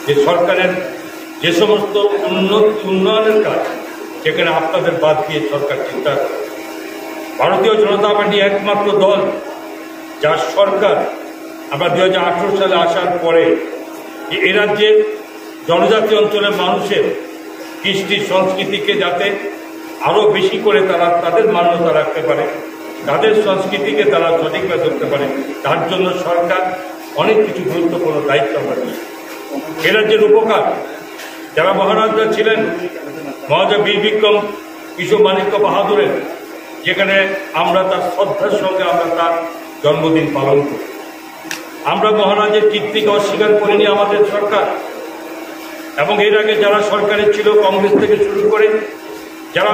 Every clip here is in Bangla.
যে সরকারের যে সমস্ত উন্নয়নের কাজ সেখানে আপনাদের বাদ দিয়ে সরকার চিন্তা করে। ভারতীয় জনতা পার্টি একমাত্র দল যার সরকার আমরা 2018 সালে আসার পরে এ রাজ্যের জনজাতি অঞ্চলের মানুষের কৃষ্টি সংস্কৃতিকে যাতে আরও বেশি করে তারা তাদের মান্যতা রাখতে পারে, তাদের সংস্কৃতিকে তারা সঠিকভাবে ধরতে পারে, তার জন্য সরকার অনেক কিছু গুরুত্বপূর্ণ দায়িত্ব আমরা নিয়েছে। এ রাজ্যের উপকার যারা মহারাজরা ছিলেন, মহারাজা বীর বিক্রম কিশোর মাণিক্য বাহাদুরের, যেখানে আমরা তার শ্রদ্ধার সঙ্গে আমরা তার জন্মদিন পালন করি। আমরা মহারাজের কীর্তিকে অস্বীকার করিনি আমাদের সরকার, এবং এর আগে যারা সরকারে ছিল কংগ্রেস থেকে শুরু করে যারা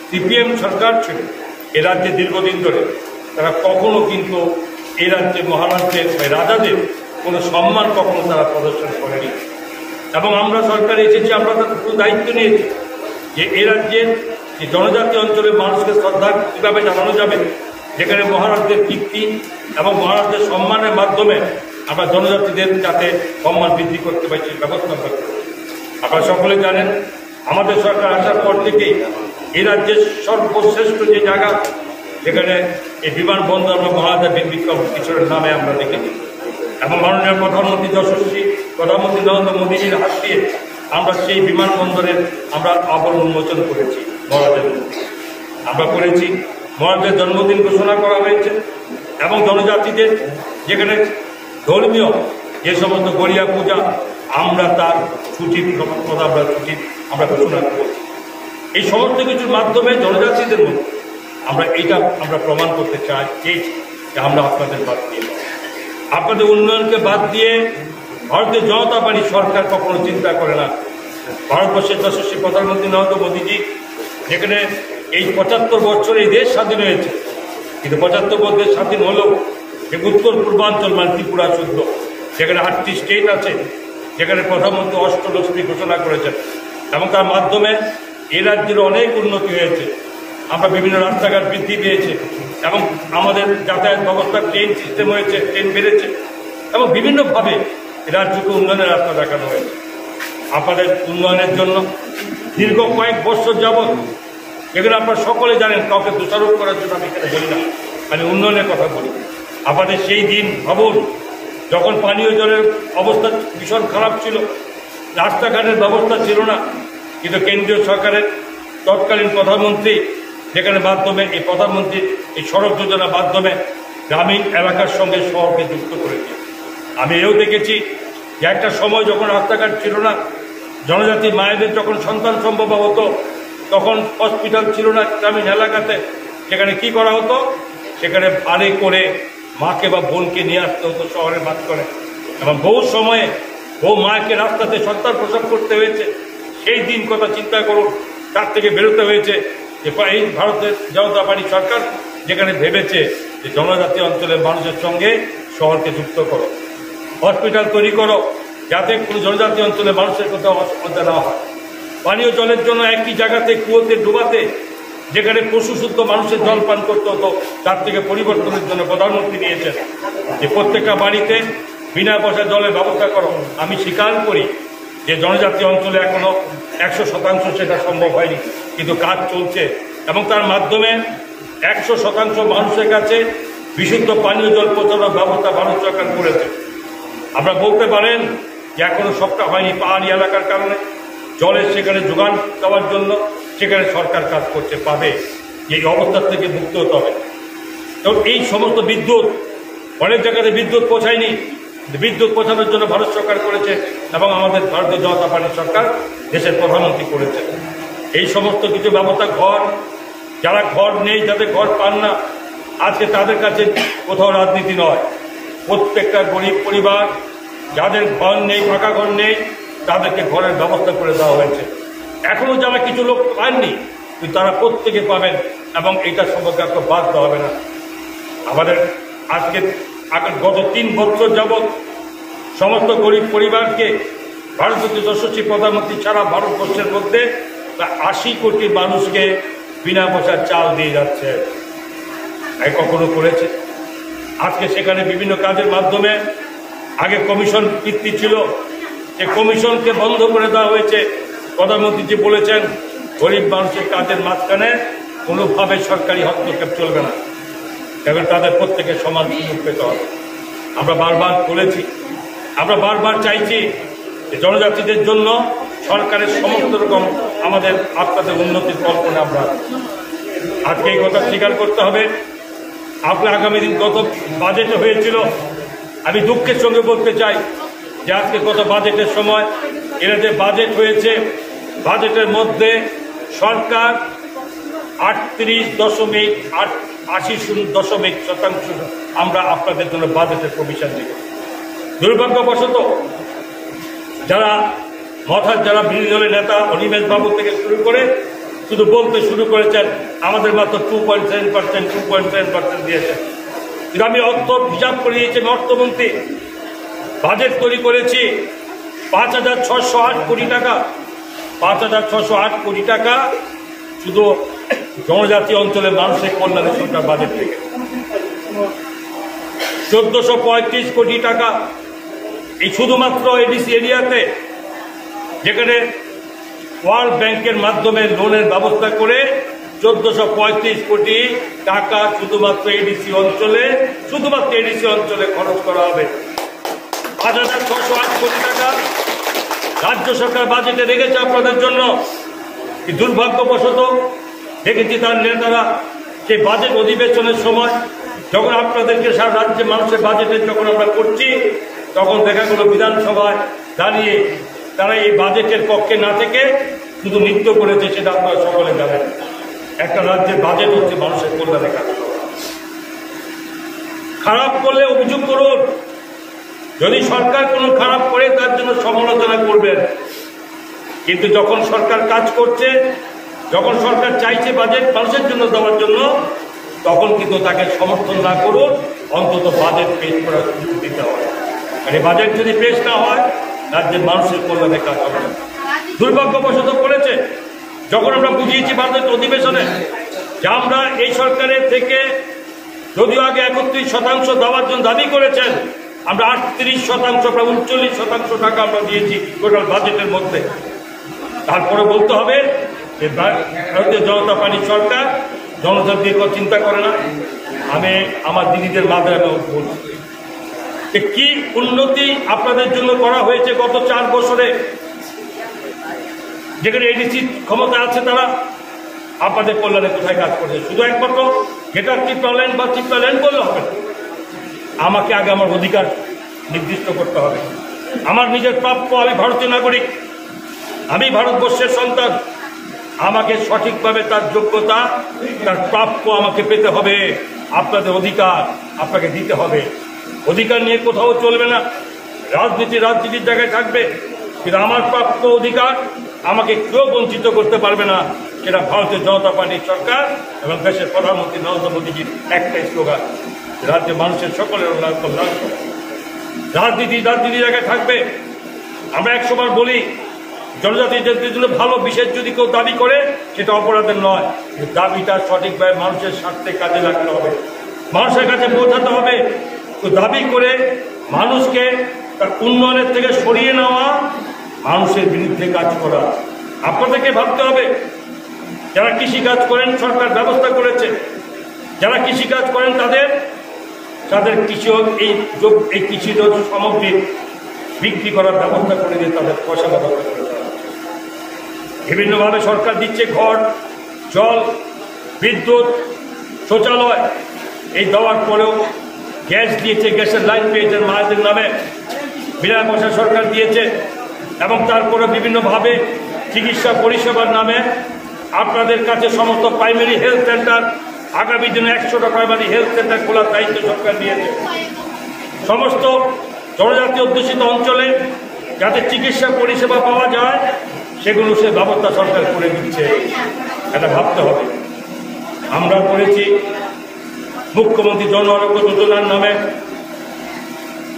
সিপিএম সরকার ছিল এ রাজ্যে দীর্ঘদিন ধরে, তারা কখনো কিন্তু এ রাজ্যে মহারাজদের রাজাদের কোনো সম্মান কখনো তারা প্রদর্শন করেনি। এবং আমরা সরকারে এসেছি, আমরা তাদের পুরো দায়িত্ব নিয়েছি যে এ রাজ্যের যে জনজাতি অঞ্চলের মানুষকে শ্রদ্ধা কীভাবে জানানো যাবে, যেখানে মহারাজদের কীর্তি এবং মহারাজদের সম্মানের মাধ্যমে আমরা জনজাতিদের যাতে সম্মান বৃদ্ধি করতে পারি সেই ব্যবস্থা আমরা করি। আপনারা সকলে জানেন আমাদের সরকার আসার পর থেকেই এই রাজ্যের সর্বশ্রেষ্ঠ যে জায়গা, যেখানে এই বিমানবন্দর আমরা মহারাজা বীর বিক্রম কিশোরের নামে আমরা দেখেছি, এবং মাননীয় প্রধানমন্ত্রী যশস্বী প্রধানমন্ত্রী নরেন্দ্র মোদীজির হাত দিয়ে আমরা সেই বিমানবন্দরের আমরা আবরণ উন্মোচন করেছি। মহারাজের আমরা করেছি, মহারাজের জন্মদিন ঘোষণা করা হয়েছে, এবং জনজাতিদের যেখানে ধর্মীয় যে সমস্ত গড়িয়া পূজা আমরা তার ছুটির ছুটি আমরা ঘোষণা করেছি। এই সমস্ত কিছুর মাধ্যমে জনজাতিদের মধ্যে আমরা প্রমাণ করতে চেয়েছি যে আমরা আপনাদের বাদ দিয়ে, আপনাদের উন্নয়নকে বাদ দিয়ে ভারতীয় জনতা পার্টি সরকার কখনো চিন্তা করে না। ভারতবর্ষের যশস্বী প্রধানমন্ত্রী নরেন্দ্র মোদীজি যেখানে এই 75 বছর এই দেশ স্বাধীন হয়েছে, কিন্তু 75 বছর স্বাধীন হলেও যে উত্তর পূর্বাঞ্চল মানে ত্রিপুরা শুদ্ধ, যেখানে 8টি স্টেট আছে, যেখানে প্রধানমন্ত্রী অষ্টলক্ষ্মী ঘোষণা করেছেন, এবং তার মাধ্যমে এই রাজ্যের অনেক উন্নতি হয়েছে। আমরা বিভিন্ন রাস্তাঘাট বৃদ্ধি পেয়েছে, এবং আমাদের যাতায়াত ব্যবস্থা ট্রেন সিস্টেম হয়েছে, ট্রেন বেড়েছে, এবং বিভিন্নভাবে রাজ্যকে উন্নয়নের রাস্তা দেখানো হয়েছে। আপনাদের উন্নয়নের জন্য দীর্ঘ কয়েক বছর যাবৎ, যেগুলো আপনারা সকলে জানেন, কাউকে দোষারোপ করার জন্য আমি এখানে বলি না, আমি উন্নয়নের কথা বলি। আপনাদের সেই দিন ভাবুন যখন পানীয় জলের অবস্থা ভীষণ খারাপ ছিল, রাস্তাঘাটের ব্যবস্থা ছিল না, কিন্তু কেন্দ্রীয় সরকারের তৎকালীন প্রধানমন্ত্রী যেখানে মাধ্যমে এই প্রধানমন্ত্রীর এই সড়ক যোজনার মাধ্যমে গ্রামীণ এলাকার সঙ্গে শহরকে যুক্ত করেছে। আমি এও দেখেছি যে একটা সময় যখন রাস্তাঘাট ছিল না, জনজাতি মায়েদের যখন সন্তান সম্ভব হতো তখন হসপিটাল ছিল না গ্রামীণ এলাকাতে, সেখানে কি করা হতো, সেখানে ভাড়ে করে মাকে বা বোনকে নিয়ে আসতে হতো শহরের মাঝখানে, এবং বহু সময়ে বহু মাকে রাস্তাতে সন্তান প্রসব করতে হয়েছে। সেই দিন কথা চিন্তা করুন, তার থেকে বেরোতে হয়েছে যে এই ভারতের জনতা পার্টি সরকার যেখানে ভেবেছে যে জনজাতি অঞ্চলের মানুষের সঙ্গে শহরকে যুক্ত করো, হসপিটাল তৈরি করো, যাতে কোনো জনজাতি অঞ্চলের মানুষের কোথাও অসুবিধা না হয়। পানীয় জলের জন্য একই জায়গাতে কুয়োতে ডুবাতে যেখানে পশু শুদ্ধ মানুষের জল পান করতে হতো, তার থেকে পরিবর্তনের জন্য প্রধানমন্ত্রী নিয়েছেন যে প্রত্যেকটা বাড়িতে বিনা পয়সা জলের ব্যবস্থা করো। আমি স্বীকার করি যে জনজাতি অঞ্চলে এখনো 100% সেটা সম্ভব হয়নি, কিন্তু কাজ চলছে, এবং তার মাধ্যমে 100% মানুষের কাছে বিশুদ্ধ পানীয় জল পৌঁছানোর ব্যবস্থা ভারত সরকার করেছে। আপনারা বলতে পারেন যে এখনো সবটা হয়নি, পাহাড়ি এলাকার কারণে জলের সেখানে যোগান দেওয়ার জন্য সেখানে সরকার কাজ করছে, পাবে। এই অবস্থার থেকে মুক্ত হতে হবে। এবং এই সমস্ত বিদ্যুৎ অনেক জায়গাতে বিদ্যুৎ পৌঁছায়নি, বিদ্যুৎ পৌঁছানোর জন্য ভারত সরকার করেছে, এবং আমাদের ভারতীয় জনতা পার্টির সরকার দেশের প্রধানমন্ত্রী করেছে। এই সমস্ত কিছু ব্যবস্থা, ঘর, যারা ঘর নেই, যাদের ঘর পান না, আজকে তাদের কাছে কোথাও রাজনীতি নয়। প্রত্যেকটা গরিব পরিবার যাদের ঘর নেই, পাকা ঘর নেই, তাদেরকে ঘরের ব্যবস্থা করে দেওয়া হয়েছে। এখনও যারা কিছু লোক পাননি, কিন্তু তারা প্রত্যেকে পাবেন, এবং এটা সম্পর্কে একটা বাদ দেওয়া হবে না। আমাদের আজকে গত 3 বছর যাবৎ সমস্ত গরিব পরিবারকে ভারতীয় যশস্বী প্রধানমন্ত্রী ছাড়া ভারতবর্ষের মধ্যে 80 কোটি মানুষকে বিনা পয়সার চাল দিয়ে যাচ্ছে। কখনো করেছে? আজকে সেখানে বিভিন্ন কাজের মাধ্যমে আগে কমিশন ভিত্তি ছিল, যে কমিশনকে বন্ধ করে দেওয়া হয়েছে। প্রধানমন্ত্রী যে বলেছেন গরিব মানুষের কাজের মাঝখানে কোনোভাবে সরকারি হস্তক্ষেপ চলবে না, এবং তাদের প্রত্যেকের সমান সুযোগ পেতে হবে। আমরা বারবার বলেছি, আমরা বারবার চাইছি যে জনজাতিদের জন্য সরকারের সমস্ত রকম আমাদের আপনাদের উন্নতির কল্পনা আমরা আজকে এই কথা স্বীকার করতে হবে। আপনার আগামী দিন গত বাজেটে হয়েছিল, আমি দুঃখের সঙ্গে বলতে চাই যে আজকে গত বাজেটের সময় এরা যে বাজেট হয়েছে, বাজেটের মধ্যে সরকার 38.80% আমরা আপনাদের জন্য বাজেটের প্রভিশন দিব। দুর্ভাগ্যবশত যারা যারা বিরোধী দলের নেতা অনিমেষ বাবু থেকে শুরু করে শুধু বলতে শুরু করেছেন আমাদের মাত্র 2.7% দিয়েছেন। কিন্তু আমি অর্থ হিসাব করে দিয়েছি, আমি অর্থমন্ত্রী বাজেট তৈরি করেছি 5,608 কোটি টাকা। 5,608 কোটি টাকা শুধু জনজাতি অঞ্চলের মানুষের কল্যাণে সরকার বাজেট থেকে। 1,435 কোটি টাকা এই শুধুমাত্র এডিসি এরিয়াতে, যেখানে ওয়ার্ল্ড ব্যাংকের মাধ্যমে লোনের ব্যবস্থা করে 1,435 কোটি টাকা শুধুমাত্র এডিসি অঞ্চলে খরচ করা হবে। 5,608 কোটি টাকা রাজ্য সরকার বাজেটে রেখেছে আপনাদের জন্য। দুর্ভাগ্যবশত দেখেছি তার নেতারা সেই বাজেট অধিবেশনের সময় যখন আপনাদেরকে সারা রাজ্যে মানুষের বাজেটে যখন আমরা করছি, তখন দেখা গেল বিধানসভায় দাঁড়িয়ে তারা এই বাজেটের পক্ষে না থেকে শুধু নৃত্য করেছে। সেটা আপনারা সকলে জানেন। একটা রাজ্যের বাজেট হচ্ছে মানুষের কল্যাণে কাজ করা। খারাপ করলে অভিযোগ করুন, যদি সরকার কোনো খারাপ করে তার জন্য সমালোচনা করবেন, কিন্তু যখন সরকার কাজ করছে, যখন সরকার চাইছে বাজেট মানুষের জন্য দেওয়ার জন্য, তখন কিন্তু তাকে সমর্থন না করুন, অন্তত বাজেট পেশ করার সুযোগ দিতে হয়। আর এই বাজেট যদি পেশ না হয়, রাজ্যের মানুষের কল্যাণে কাজ হবে না। দুর্ভাগ্যবশত করেছে যখন আমরা বুঝিয়েছি বাজেট অধিবেশনে যে আমরা এই সরকারের থেকে যদিও আগে 31% দেওয়ার জন্য দাবি করেছেন, আমরা 38% প্রায় 39% টাকা আমরা দিয়েছি টোটাল বাজেটের মধ্যে। তারপরে বলতে হবে যে ভারতীয় জনতা পার্টির সরকার জনজাতির কথা চিন্তা করে না। আমি আমার দিদিদের মাধ্যমে বলছি কি উন্নতি আপনাদের জন্য করা হয়েছে গত 4 বছরে। যেখানে এডিসি ক্ষমতা আছে তারা আপনাদের কল্যাণে কোথায় কাজ করছে? শুধু একমাত্র যেটা টিপ্লাল্যান্ড বা টিপ্লাল্যান্ড বললে হবে না। আমাকে আগে আমার অধিকার নির্দিষ্ট করতে হবে। আমার নিজের প্রাপ্য, আমি ভারতীয় নাগরিক, আমি ভারতবর্ষের সন্তান। আমাকে সঠিকভাবে তার যোগ্যতা, তার প্রাপ্য আমাকে পেতে হবে। আপনাদের অধিকার আপনাকে দিতে হবে। অধিকার নিয়ে কোথাও চলবে না। রাজনীতির জায়গায় থাকবে, কিন্তু আমার প্রাপ্য অধিকার আমাকে কেউ বঞ্চিত করতে পারবে না। সেটা ভারতীয় জনতা পার্টির সরকার এবং দেশের প্রধানমন্ত্রী নরেন্দ্র মোদীজির একটাই স্লোগান, রাজ্যের মানুষের সকলের কল্যাণ। রাজনীতির জায়গায় থাকবে। আমরা একসময় বলি জনজাতিদের জন্য ভালো বিশেষ যদি কেউ দাবি করে সেটা অপরাধের নয়, দাবিটা সঠিকভাবে মানুষের স্বার্থে কাজে লাগতে হবে, মানুষের কাছে পৌঁছাতে হবে। তো দাবি করে মানুষকে তার উন্নয়নের থেকে সরিয়ে নেওয়া, মানুষের বিরুদ্ধে কাজ করা। আপনাদেরকে ভাবতে হবে, যারা কৃষিকাজ করেন সরকার ব্যবস্থা করেছে, যারা কৃষিকাজ করেন তাদের এই কৃষিজ সামগ্রী বিক্রি করার ব্যবস্থা করে দিয়ে তাদের পয়সা ব্যবস্থা করে দেওয়া। বিভিন্নভাবে সরকার দিচ্ছে ঘর, জল, বিদ্যুৎ, শৌচালয়। এই দেওয়ার পরেও গ্যাস দিয়েছে, গ্যাসের লাইন পেয়েছেন মায়েদের নামে, বিনা পয়সা সরকার দিয়েছে। এবং তারপরে বিভিন্নভাবে চিকিৎসা পরিষেবার নামে আপনাদের কাছে সমস্ত প্রাইমারি হেলথ সেন্টার, আগামী দিনে 100টা প্রাইমারি হেলথ সেন্টার খোলার দায়িত্ব সরকার নিয়েছে। সমস্ত জনজাতি অধ্যুষিত অঞ্চলে যাতে চিকিৎসা পরিষেবা পাওয়া যায় সেগুলো সে ব্যবস্থা সরকার করে দিচ্ছে। এটা ভাবতে হবে। আমরা করেছি মুখ্যমন্ত্রী জন আরোগ্য যোজনার নামে।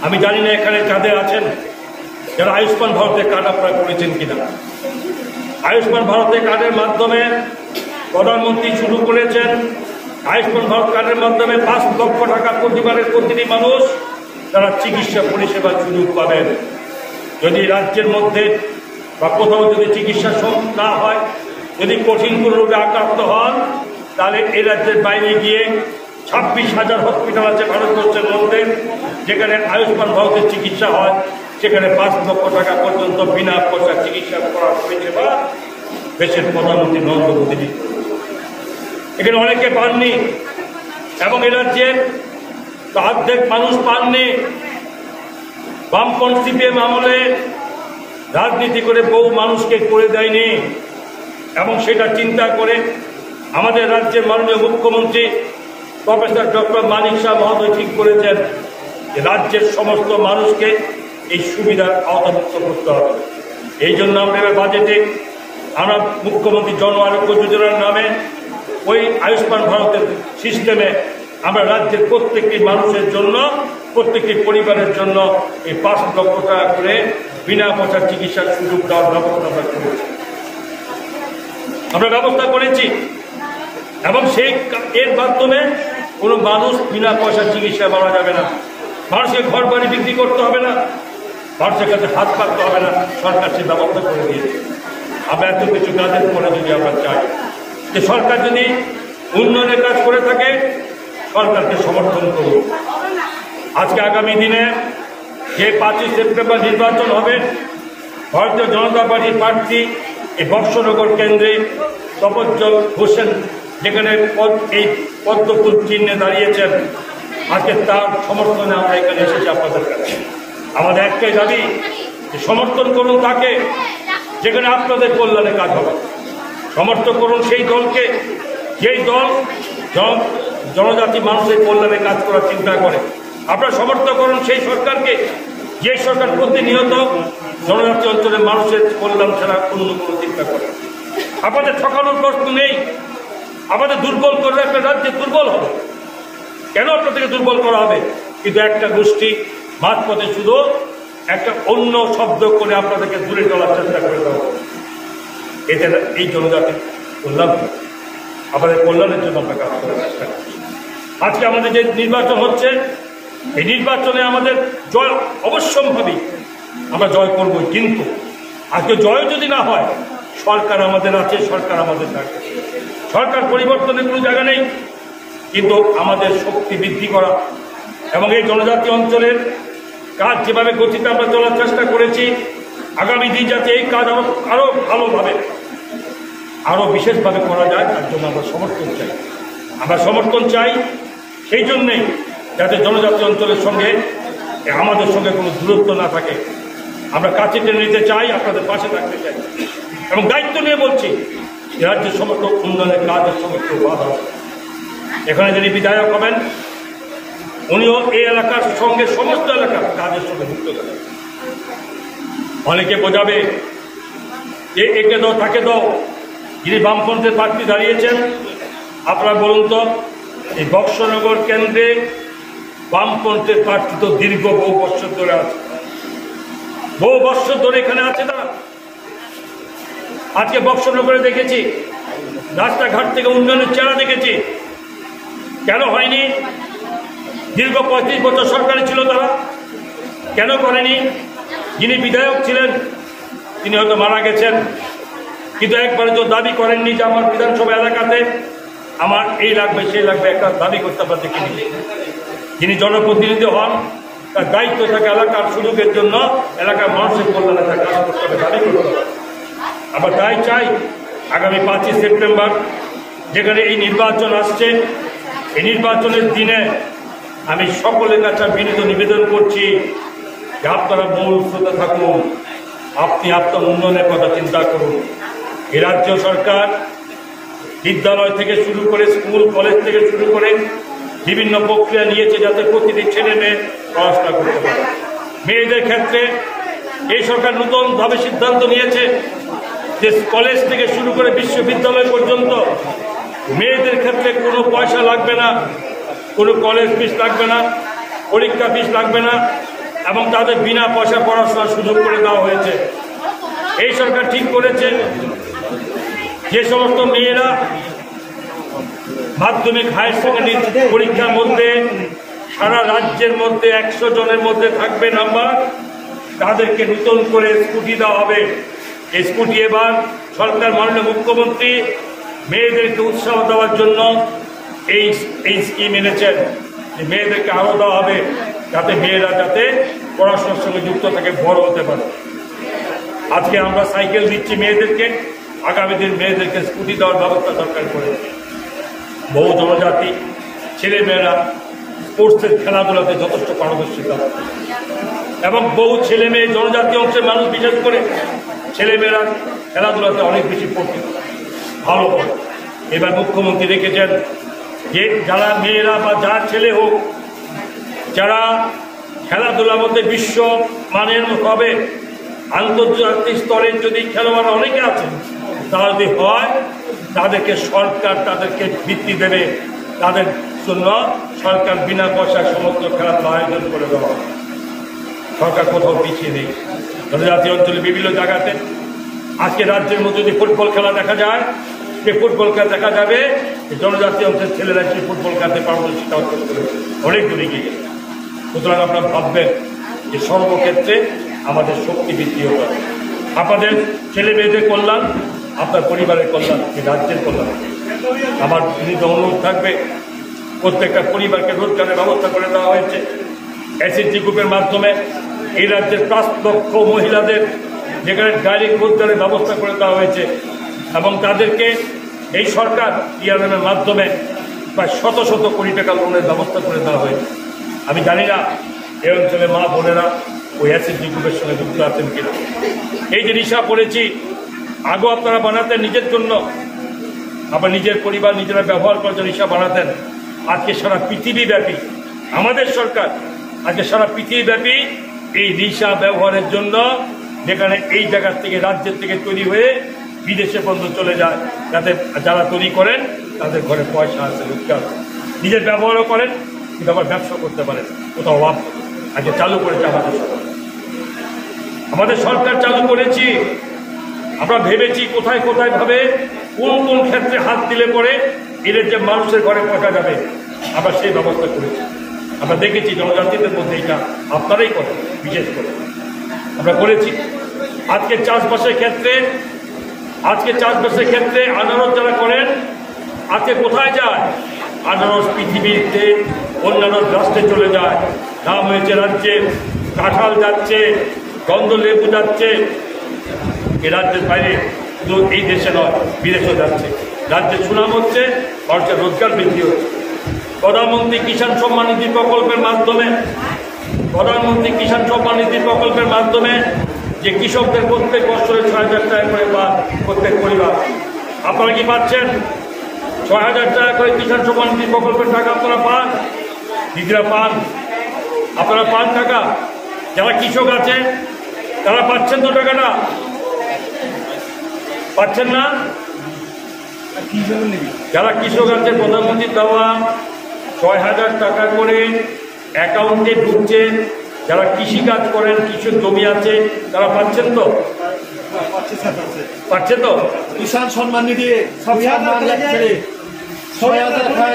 আমি জানি না এখানে কাদের আছেন যারা আয়ুষ্মান ভারতের কার্ড আপনারা করেছেন কিনা। আয়ুষ্মান ভারতের কার্ডের মাধ্যমে প্রধানমন্ত্রী শুরু করেছেন। আয়ুষ্মান ভারত কার্ডের মাধ্যমে 5 লক্ষ টাকা পরিবারের প্রতিটি মানুষ তারা চিকিৎসা পরিষেবার সুযোগ পাবেন। যদি রাজ্যের মধ্যে বা কোথাও যদি চিকিৎসা না হয়, যদি কঠিন কোনো রোগে আক্রান্ত হন, তাহলে এই রাজ্যের বাইরে গিয়ে 26,000 হসপিটাল আছে ভারতবর্ষের মধ্যে, যেখানে আয়ুষ্মান ভারতের চিকিৎসা হয়, সেখানে 5 লক্ষ টাকা পর্যন্ত বিনা পয়সা চিকিৎসা করার পরিষেবা দেশের প্রধানমন্ত্রী নরেন্দ্র মোদী এখানে অনেকে পাননি, এবং এ রাজ্যের অর্ধেক মানুষ পাননি। বামপন্থী সিপিএম আমলে রাজনীতি করে বহু মানুষকে করে দেয়নি, এবং সেটা চিন্তা করে আমাদের রাজ্যের মাননীয় মুখ্যমন্ত্রী প্রফেসর ডক্টর মানিক শাহ মহোদয় ঠিক করেছেন যে রাজ্যের সমস্ত মানুষকে এই সুবিধার আওতাভুক্ত করতে হবে। এই জন্য আমরা বাজেটে আমরা মুখ্যমন্ত্রী জন আরোগ্য যোজনার নামে ওই আয়ুষ্মান ভারতের সিস্টেমে আমরা রাজ্যের প্রত্যেকটি মানুষের জন্য, প্রত্যেকটি পরিবারের জন্য এই 5 লক্ষ টাকা করে বিনা পয়সার চিকিৎসার সুযোগ দেওয়ার ব্যবস্থা করেছি। এবং সেই এর মাধ্যমে কোনো মানুষ বিনা পয়সার চিকিৎসা মারা যাবে না, মানুষের ঘর বাড়ি বিক্রি করতে হবে না, মানুষের কাছে হাত পাততে হবে না, সরকার সে ব্যবস্থা করে দিয়েছে। আমরা এত কিছু কাজের পরে যদি আমরা চাই যে সরকার যদি উন্নয়নের কাজ করে থাকে, সরকারকে সমর্থন করুন। আজকে আগামী দিনে যে 25 সেপ্টেম্বর নির্বাচন হবে, ভারতীয় জনতা পার্টির প্রার্থী এই বক্সনগর কেন্দ্রে তপজ্জল হোসেন যেখানে এই পদ্মফুল চিহ্নে দাঁড়িয়েছেন, আজকে তার সমর্থনে আমরা এখানে এসেছি আপনাদের কাছে। আমাদের একটাই দাবি যে সমর্থন করুন তাকে, যেখানে আপনাদের কল্যাণে কাজ হবে। সমর্থন করুন সেই দলকে, যেই দল জনজাতি মানুষের কল্যাণে কাজ করার চিন্তা করে। আপনারা সমর্থন করুন সেই সরকারকে, যে সরকার প্রতিনিয়ত জনজাতি অঞ্চলের মানুষের কল্যাণ ছাড়া অন্য কোনো চিন্তা করে। আপনাদের ঠকানোর প্রশ্ন নেই, আমাদের দুর্বল করলে একটা রাজ্যে দুর্বল হবে। কেন আপনাদেরকে দুর্বল করা হবে? কিন্তু একটা গোষ্ঠী মাঝপথে শুধু একটা অন্য শব্দ করে আপনাদেরকে দূরে চলার চেষ্টা করে দেওয়া হবে। এতে এই জনজাতির কল্যাণ, আমাদের কল্যাণের জন্য আমরা কাজ করার চেষ্টা করছি। আজকে আমাদের যে নির্বাচন হচ্ছে, এই নির্বাচনে আমাদের জয় অবশ্যম্ভাবী, আমরা জয় করব। কিন্তু আজকে জয় যদি না হয়, সরকার আমাদের আছে, সরকার আমাদের থাকে, সরকার পরিবর্তনের কোনো জায়গা নেই। কিন্তু আমাদের শক্তি বৃদ্ধি করা এবং এই জনজাতি অঞ্চলের কাজ যেভাবে গতিতে আমরা চলার চেষ্টা করেছি, আগামী দিন যাতে এই কাজ আরো ভালোভাবে, আরো বিশেষভাবে করা যায়, তার জন্য আমরা সমর্থন চাই। আমরা সমর্থন চাই সেই জন্যেই যাতে জনজাতি অঞ্চলের সঙ্গে আমাদের সঙ্গে কোনো দূরত্ব না থাকে। আমরা কাছে টেনে নিতে চাই, আপনাদের পাশে থাকতে চাই, এবং দায়িত্ব নিয়ে বলছি রাজ্যের সমস্ত উন্নয়নের কাজের সঙ্গে কেউ বাধা হবে। এখানে যিনি বিধায়ক হবেন, উনিও এই এলাকার সঙ্গে সমস্ত এলাকার কাজের সঙ্গে যুক্ত থাকেন। অনেকে বোঝাবে যে একে দাও তাকে দাও, যিনি বামপন্থের প্রার্থী দাঁড়িয়েছেন, আপনারা বলুন তো, এই বক্সনগর কেন্দ্রে বামপন্থের প্রার্থী তো দীর্ঘ বহু বছর ধরে আছে, বহু বছর ধরে এখানে আছে তারা। আজকে বক্সনগরে দেখেছি, রাস্তাঘাট থেকে উন্নয়নের চেহারা দেখেছি। কেন হয়নি? দীর্ঘ 35 বছর সরকারে ছিল তারা, কেন করেনি? যিনি বিধায়ক ছিলেন তিনি হয়তো মারা গেছেন, কিন্তু একবারে তো দাবি করেননি যে আমার বিধানসভা এলাকাতে আমার এই লাগবে সেই লাগবে, একটা দাবি করতে আমরা দেখিনি। যিনি জনপ্রতিনিধি হন, তার দায়িত্ব থাকে এলাকার সুযোগের জন্য, এলাকার মানুষের কল্যাণে তার কাজ করতে হবে, দাবি করতে হবে। আমরা তাই চাই আগামী 5 সেপ্টেম্বর যেখানে এই নির্বাচন আসছে, এই নির্বাচনের দিনে আমি সকলের কাছে বিনীত নিবেদন করছি যে আপনারা মূল স্রোতে থাকুন, আপনি আপনার উন্নয়নের কথা চিন্তা করুন। এই রাজ্য সরকার বিদ্যালয় থেকে শুরু করে স্কুল কলেজ থেকে শুরু করে বিভিন্ন প্রক্রিয়া নিয়েছে যাতে প্রতিটি ছেলে মেয়ে পড়াশোনা করতে পারে। মেয়েদের ক্ষেত্রে এই সরকার নতুনভাবে সিদ্ধান্ত নিয়েছে যে কলেজ থেকে শুরু করে বিশ্ববিদ্যালয় পর্যন্ত মেয়েদের ক্ষেত্রে কোনো পয়সা লাগবে না, কোনো কলেজ ফিস লাগবে না, পরীক্ষা ফিস লাগবে না, এবং তাদের বিনা পয়সা পড়াশোনার সুযোগ করে দেওয়া হয়েছে। এই সরকার ঠিক করেছে যে সমস্ত মেয়েরা মাধ্যমিক হায়ার সেকেন্ডারি পরীক্ষার মধ্যে সারা রাজ্যের মধ্যে 100 জনের মধ্যে থাকবে নাম্বার, তাদেরকে নতুন করে স্কুটি দেওয়া হবে। এই স্কুটি এবার সরকার মাননীয় মুখ্যমন্ত্রী মেয়েদেরকে উৎসাহ দেওয়ার জন্য এই স্কিম এনেছেন যে মেয়েদেরকে আরও দেওয়া হবে, যাতে মেয়েরা যাতে পড়াশোনার সঙ্গে যুক্ত থাকে, বড় হতে পারে। আজকে আমরা সাইকেল দিচ্ছি মেয়েদেরকে, আগামী দিন মেয়েদেরকে স্কুটি দেওয়ার ব্যবস্থা সরকার করেছে। বহু জনজাতি ছেলেমেয়েরা স্পোর্টসের খেলাধুলাতে যথেষ্ট পারদর্শিতা, এবং বহু ছেলে মেয়ে জনজাতি অংশের মানুষ বিশেষ করে ছেলেমেয়েরা খেলাধুলাতে অনেক বেশি পড়তে ভালো করে। এবার মুখ্যমন্ত্রী রেখেছেন যে যারা মেয়েরা বা যার ছেলে হোক, যারা খেলাধুলার মধ্যে বিশ্ব মানের হবে, আন্তর্জাতিক স্তরের যদি খেলোয়াড় অনেকে আছে, তারা যদি হয় তাদেরকে সরকার তাদেরকে বৃত্তি দেবে, তাদের জন্য সরকার বিনা পয়সায় সমস্ত খেলাধুলা আয়োজন করে দেওয়া। সরকার কোথাও পিছিয়ে নেই। জনজাতি অঞ্চলে বিভিন্ন জায়গাতে আজকে রাজ্যের মধ্যে যদি ফুটবল খেলা দেখা যায়, সে ফুটবল খেলা দেখা যাবে জনজাতি অঞ্চলের ছেলেরা সেই ফুটবল খেলাতে পারদর্শিতা অর্জন করেছে, অনেক দূরে গিয়ে গেছে। সুতরাং আপনারা ভাববেন যে সর্বক্ষেত্রে আমাদের শক্তি বৃদ্ধি হতে হবে। আপনাদের ছেলে মেয়েদের কল্যাণ, আপনার পরিবারের কল্যাণ, এই রাজ্যের কল্যাণ। আমার বিনীত অনুরোধ থাকবে, প্রত্যেকটা পরিবারকে রোজগারের ব্যবস্থা করে দেওয়া হয়েছে। এসএসজি গ্রুপের মাধ্যমে এই রাজ্যের 5 লক্ষ মহিলাদের যেখানে ডাইরেক্ট রোজগারের ব্যবস্থা করে দেওয়া হয়েছে, এবং তাদেরকে এই সরকার ইআরএমের মাধ্যমে প্রায় শত শত কোটি টাকা লোনের ব্যবস্থা করে দেওয়া হয়েছে। আমি জানি না এই অঞ্চলে মা বোনেরা ওই এসএসজি গ্রুপের সঙ্গে যুক্ত আছেন কিনা। এই যে রিক্সা পড়েছি, আগেও আপনারা বানাতেন নিজের জন্য, আবার নিজের পরিবার নিজেরা ব্যবহার করার জন্য রিক্সা বানাতেন। আজকে সারা পৃথিবীব্যাপী আমাদের সরকার আজকে সারা পৃথিবীব্যাপী এই রিক্সা ব্যবহারের জন্য, যেখানে এই জায়গার থেকে রাজ্যের থেকে তৈরি হয়ে বিদেশে পর্যন্ত চলে যায়, যাতে যারা তৈরি করেন তাদের ঘরে পয়সা আছে, রোজগার, নিজের ব্যবহারও করেন, কিন্তু আবার ব্যবসা করতে পারেন। কোথাও অভাব আজকে চালু করেছে আমাদের সরকার চালু করেছি। আমরা ভেবেছি কোথায় কোথায় ভাবে কোন কোন ক্ষেত্রে হাত দিলে পরে এদের যে মানুষের ঘরে পয়সা যাবে, আমরা সেই ব্যবস্থা করেছি। আমরা দেখেছি জনজাতিদের মধ্যে এটা আপনারাই করেন, বিশেষ করে আমরা করেছি। আজকে চাষবাসের ক্ষেত্রে আনারস যারা করেন, আজকে কোথায় যায় আনারস? পৃথিবীতে অন্যান্য রাষ্ট্রে চলে যায়। দাম হয়েছে রাজ্যে, কাঁঠাল যাচ্ছে, গন্ধ লেবু যাচ্ছে, এ রাজ্যের বাইরে, শুধু এই দেশে নয় বিদেশেও যাচ্ছে। রাজ্যের সুনাম হচ্ছে, মানুষের রোজগার বৃদ্ধি হচ্ছে। প্রধানমন্ত্রী কিষাণ সম্মান নিধি প্রকল্পের মাধ্যমে যে কৃষকদের প্রত্যেক বছরে 6,000 টাকা করে পান প্রত্যেক পরিবার। আপনারা কি পাচ্ছেন? 6,000 টাকা করে কিষাণ সম্মান নিধি প্রকল্পের টাকা আপনারা পান, দিদিরা পান, আপনারা পান টাকা। যারা কৃষক আছে তারা পাচ্ছেন তো টাকাটা? পাচ্ছেন না? যারা কৃষক আছে প্রধানমন্ত্রী দেওয়া 6,000 টাকা করে অ্যাকাউন্টে ঢুকছে। যারা কৃষিকাজ করেন, কৃষক জমি আছে, তারা পাচ্ছেন তো? পাচ্ছে তো? কিষাণ সম্মান নিধি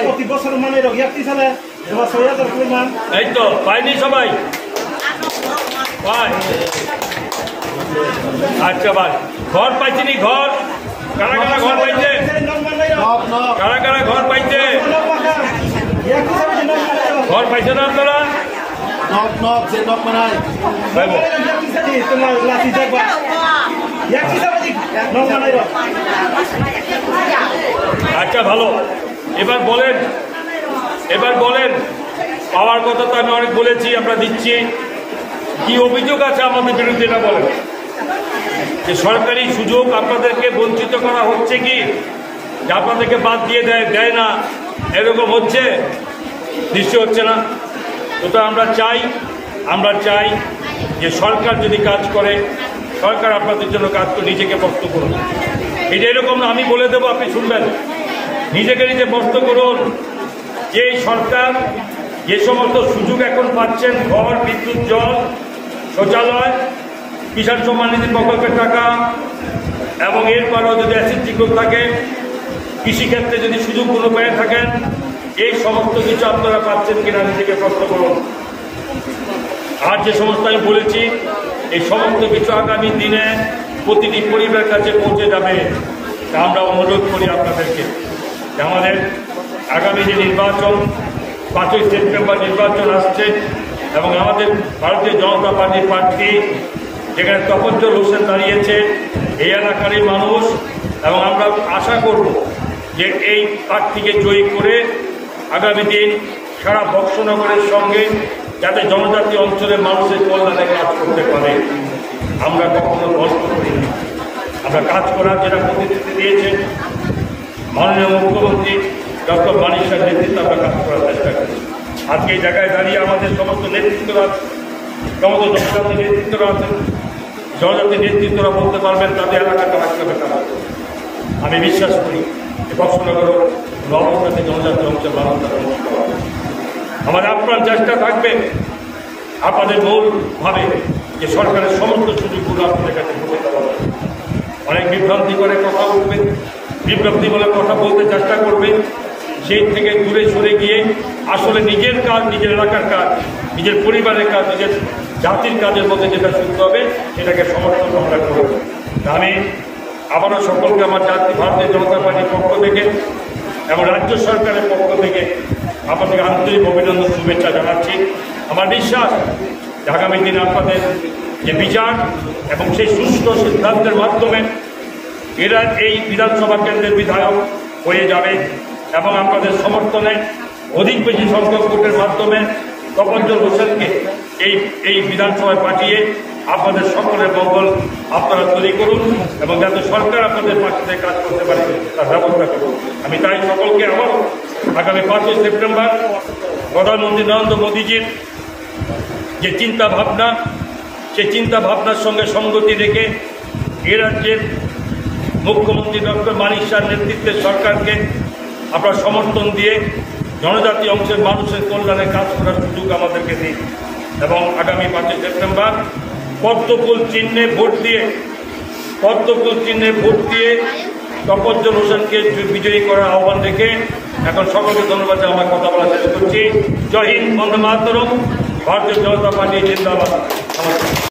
প্রতি বছর মানে এই তো পাইনি সবাই? আচ্ছা ভাই, ঘর পাইছিনি? ঘর কারা কারা ঘর পাইছে? কারা কারা ঘর পাইছে? ঘর পাইছে না আপনারা? আচ্ছা ভালো, এবার বলেন পাওয়ার কথা তো আমি অনেক বলেছি, আমরা দিচ্ছি। কি অভিযোগ আছে আমাদের বিরুদ্ধে এটা বলেন। যে সরকারি সুযোগ আপনাদেরকে বঞ্চিত করা হচ্ছে কি, যে আপনাদেরকে বাদ দিয়ে দেয় না, এরকম হচ্ছে? নিশ্চয় হচ্ছে না। তো আমরা চাই যে সরকার যদি কাজ করে, সরকার আপনাদের জন্য কাজ করে, নিজেকে প্রস্তুত করুন। এই যে এরকম আমি বলে দেবো, আপনি শুনবেন, নিজেকে নিজে প্রস্তুত করুন। যে সরকার যে সমস্ত সুযোগ এখন পাচ্ছেন, ঘর, বিদ্যুৎ, জল, শৌচালয়, কিষাণ সম্মান নিধি প্রকল্পের টাকা, এবং এরপরেও যদি এসএসজি গ্রুপ থাকে, কৃষিক্ষেত্রে যদি সুযোগগুলো পেয়ে থাকেন, এই সমস্ত কিছু আপনারা পাচ্ছেন কিনা নিজেকে প্রশ্ন করুন। আর যে সমস্ত আমি বলেছি এই সমস্ত কিছু আগামী দিনে প্রতিটি পরিবারের কাছে পৌঁছে যাবে। তা আমরা অনুরোধ করি আপনাদেরকে যে আমাদের আগামী যে নির্বাচন 5ই সেপ্টেম্বর নির্বাচন আসছে এবং আমাদের ভারতীয় জনতা পার্টির প্রার্থী যেখানে তফজ্জল হোসেন দাঁড়িয়েছে এই এলাকারই মানুষ, এবং আমরা আশা করব যে এই প্রার্থীকে জয়ী করে আগামী দিন সারা বক্সনগরের সঙ্গে যাতে জনজাতি অঞ্চলের মানুষের কল্যাণে কাজ করতে পারে। আমরা কখনো গল্প করি না, আমরা কাজ করার যেটা প্রতিশ্রুতি দিয়েছে মাননীয় মুখ্যমন্ত্রী ডক্টর মানিক শাহের নেতৃত্বে আমরা কাজ করার চেষ্টা করি। আজকে এই জায়গায় দাঁড়িয়ে আমাদের সমস্ত নেতৃত্বরা সমস্ত জনজাতি নেতৃত্বরা আছেন, জনজাতি নেতৃত্বরা বলতে পারবেন তাদের এলাকাটা রাখতে কাজ। আমি বিশ্বাস করি যে বক্সনগর নবসাথে জনজাতি অঞ্চল মানুষরা আমাদের আপ্রাণ চেষ্টা থাকবে আপনাদের মূলভাবে যে সরকারের সমস্ত সুযোগগুলো আপনাদের কাছে পৌঁছে দেওয়া হবে। অনেক বিভ্রান্তি করে কথা বলবে, বিভ্রান্তি বলে কথা বলতে চেষ্টা করবে, সেই থেকে দূরে সরে গিয়ে আসলে নিজের কাজ, নিজের এলাকার কাজ, নিজের পরিবারের কাজ, নিজের জাতির কাজের মধ্যে যেটা শুনতে হবে সেটাকে সমর্থন আমরা করব। আমি আবারও সকলকে আমার ভারতীয় জনতা পার্টির পক্ষ থেকে এবং রাজ্য সরকারের পক্ষ থেকে আপনাদের আন্তরিক অভিনন্দন শুভেচ্ছা জানাচ্ছি। আমার বিশ্বাস যে আগামী দিনে আপনাদের যে বিচার এবং সেই সুষ্ঠু সিদ্ধান্তের মাধ্যমে এরা এই বিধানসভা কেন্দ্রের বিধায়ক হয়ে যাবে এবং আপনাদের সমর্থনে অধিক বেশি সংখ্যক ভোটের মাধ্যমে তফজ্জল হোসেনকে এই বিধানসভায় পাঠিয়ে আপনাদের সকলের মঙ্গল আপনারা তৈরি করুন এবং যাতে সরকার আপনাদের পাশে কাজ করতে পারে তার ব্যবস্থা করুন। আমি তাই সকলকে আবার আগামী 5ই সেপ্টেম্বর প্রধানমন্ত্রী নরেন্দ্র মোদীজির যে চিন্তা ভাবনা, সেই চিন্তা ভাবনার সঙ্গে সঙ্গতি রেখে এ রাজ্যের মুখ্যমন্ত্রী ডক্টর মানিক শাহের নেতৃত্বের সরকারকে আপনারা সমর্থন দিয়ে জনজাতি অংশের মানুষের কল্যাণে কাজ করার সুযোগ আমাদেরকে দিন এবং আগামী 5ই সেপ্টেম্বর পদ্মফুল চিহ্নে ভোট দিয়ে তফজ্জল হোসেনকে বিজয়ী করার আহ্বান রেখে এখন সকলকে ধন্যবাদ আমার কথা বলা শেষ করছি। জয় হিন্দ, বন্দে মাতরম, ভারতীয় জনতা পার্টি জিন্দাবাদ।